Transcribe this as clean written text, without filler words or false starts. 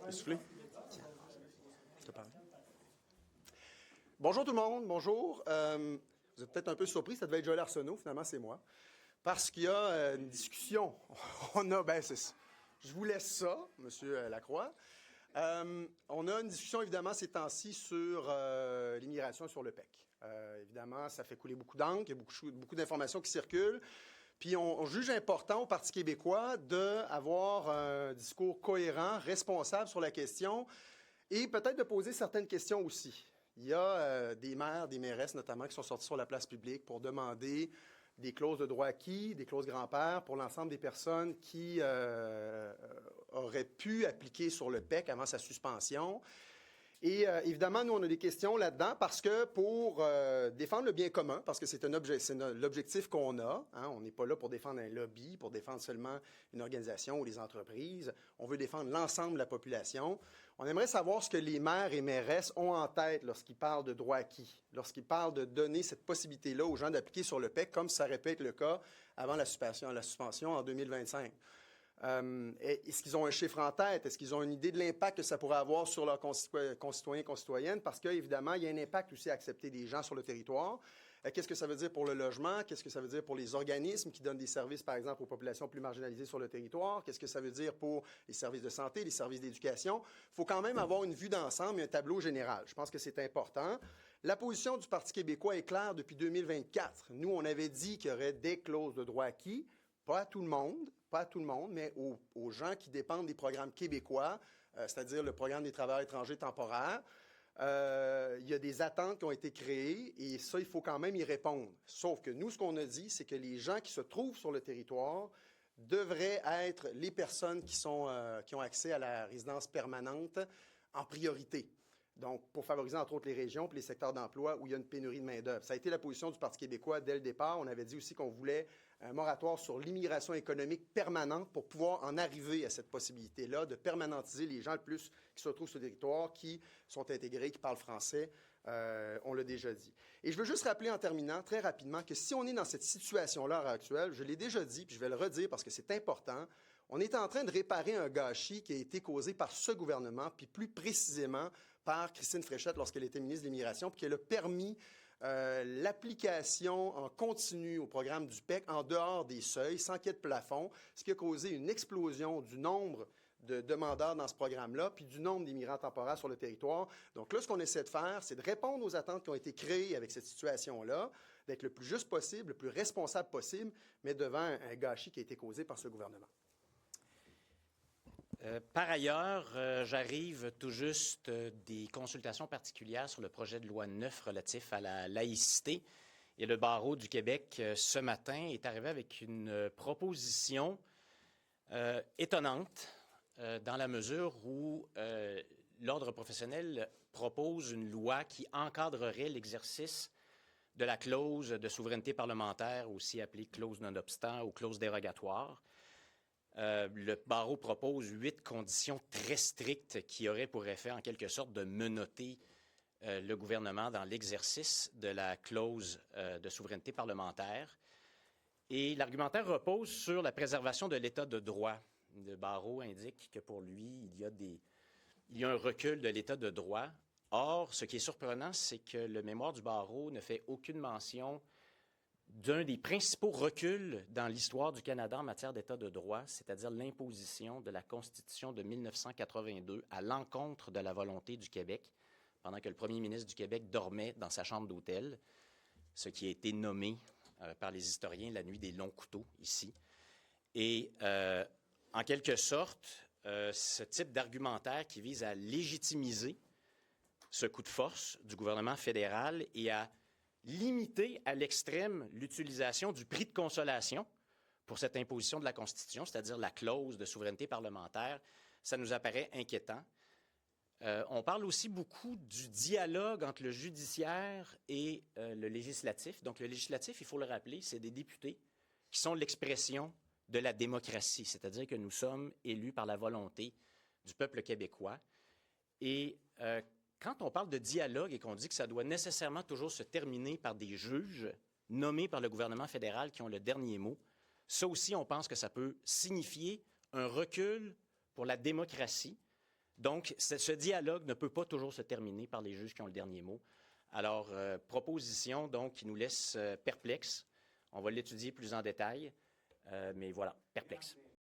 Essoufflé? Je te parle. Bonjour tout le monde, bonjour. Vous êtes peut-être un peu surpris, ça devait être Joël Arsenault, finalement c'est moi. Parce qu'il y a une discussion. Je vous laisse ça, Monsieur Lacroix. On a une discussion, évidemment, ces temps-ci sur l'immigration sur le PEC. Évidemment, ça fait couler beaucoup d'encre, il y a beaucoup d'informations qui circulent. Puis on juge important au Parti québécois d'avoir un discours cohérent, responsable sur la question et peut-être de poser certaines questions aussi. Il y a des maires, des mairesses notamment, qui sont sortis sur la place publique pour demander des clauses de droit acquis, des clauses grand-père pour l'ensemble des personnes qui auraient pu appliquer sur le PEC avant sa suspension. Et évidemment, nous, on a des questions là-dedans parce que pour défendre le bien commun, parce que c'est l'objectif qu'on a, hein, on n'est pas là pour défendre un lobby, pour défendre seulement une organisation ou les entreprises, on veut défendre l'ensemble de la population. On aimerait savoir ce que les maires et mairesses ont en tête lorsqu'ils parlent de droit acquis, lorsqu'ils parlent de donner cette possibilité-là aux gens d'appliquer sur le PEC, comme ça aurait pu être le cas avant la suspension en 2025. Est-ce qu'ils ont un chiffre en tête? Est-ce qu'ils ont une idée de l'impact que ça pourrait avoir sur leurs concitoyens et concitoyennes? Parce qu'évidemment, il y a un impact aussi à accepter des gens sur le territoire. Qu'est-ce que ça veut dire pour le logement? Qu'est-ce que ça veut dire pour les organismes qui donnent des services, par exemple, aux populations plus marginalisées sur le territoire? Qu'est-ce que ça veut dire pour les services de santé, les services d'éducation? Il faut quand même avoir une vue d'ensemble et un tableau général. Je pense que c'est important. La position du Parti québécois est claire depuis 2024. Nous, on avait dit qu'il y aurait des clauses de droit acquis, pas à tout le monde, mais aux gens qui dépendent des programmes québécois, c'est-à-dire le programme des travailleurs étrangers temporaires. Il y a des attentes qui ont été créées et ça, il faut quand même y répondre. Sauf que nous, ce qu'on a dit, c'est que les gens qui se trouvent sur le territoire devraient être les personnes qui ont accès à la résidence permanente en priorité. Donc, pour favoriser, entre autres, les régions et les secteurs d'emploi où il y a une pénurie de main-d'œuvre. Ça a été la position du Parti québécois dès le départ. On avait dit aussi qu'on voulait un moratoire sur l'immigration économique permanente pour pouvoir en arriver à cette possibilité-là de permanentiser les gens le plus qui se retrouvent sur le territoire, qui sont intégrés, qui parlent français. On l'a déjà dit. Et je veux juste rappeler en terminant, très rapidement, que si on est dans cette situation-là à l'heure actuelle, je l'ai déjà dit, puis je vais le redire parce que c'est important, on est en train de réparer un gâchis qui a été causé par ce gouvernement, puis plus précisément par Christine Fréchette lorsqu'elle était ministre de l'Immigration, puis qu'elle a permis l'application en continu au programme du PEC en dehors des seuils, sans qu'il y ait de plafond, ce qui a causé une explosion du nombre de demandeurs dans ce programme-là, puis du nombre d'immigrants temporaires sur le territoire. Donc là, ce qu'on essaie de faire, c'est de répondre aux attentes qui ont été créées avec cette situation-là, d'être le plus juste possible, le plus responsable possible, mais devant un gâchis qui a été causé par ce gouvernement. Par ailleurs, j'arrive tout juste des consultations particulières sur le projet de loi 9 relatif à la laïcité. Et le Barreau du Québec, ce matin, est arrivé avec une proposition étonnante dans la mesure où l'Ordre professionnel propose une loi qui encadrerait l'exercice de la clause de souveraineté parlementaire, aussi appelée clause non-obstant ou clause dérogatoire. Le barreau propose 8 conditions très strictes qui auraient pour effet, en quelque sorte, de menotter le gouvernement dans l'exercice de la clause de souveraineté parlementaire. Et l'argumentaire repose sur la préservation de l'état de droit. Le barreau indique que pour lui, il y a un recul de l'état de droit. Or, ce qui est surprenant, c'est que le mémoire du barreau ne fait aucune mention d'un des principaux reculs dans l'histoire du Canada en matière d'état de droit, c'est-à-dire l'imposition de la Constitution de 1982 à l'encontre de la volonté du Québec, pendant que le premier ministre du Québec dormait dans sa chambre d'hôtel, ce qui a été nommé par les historiens la nuit des longs couteaux ici. Et en quelque sorte, ce type d'argumentaire qui vise à légitimiser ce coup de force du gouvernement fédéral et à limiter à l'extrême l'utilisation du prix de consolation pour cette imposition de la Constitution, c'est-à-dire la clause de souveraineté parlementaire, ça nous apparaît inquiétant. On parle aussi beaucoup du dialogue entre le judiciaire et le législatif. Donc, le législatif, il faut le rappeler, c'est des députés qui sont l'expression de la démocratie, c'est-à-dire que nous sommes élus par la volonté du peuple québécois. Et quand on parle de dialogue et qu'on dit que ça doit nécessairement toujours se terminer par des juges nommés par le gouvernement fédéral qui ont le dernier mot, ça aussi, on pense que ça peut signifier un recul pour la démocratie Donc, ce dialogue ne peut pas toujours se terminer par les juges qui ont le dernier mot. Alors, proposition, donc, qui nous laisse perplexes. On va l'étudier plus en détail, mais voilà, perplexes.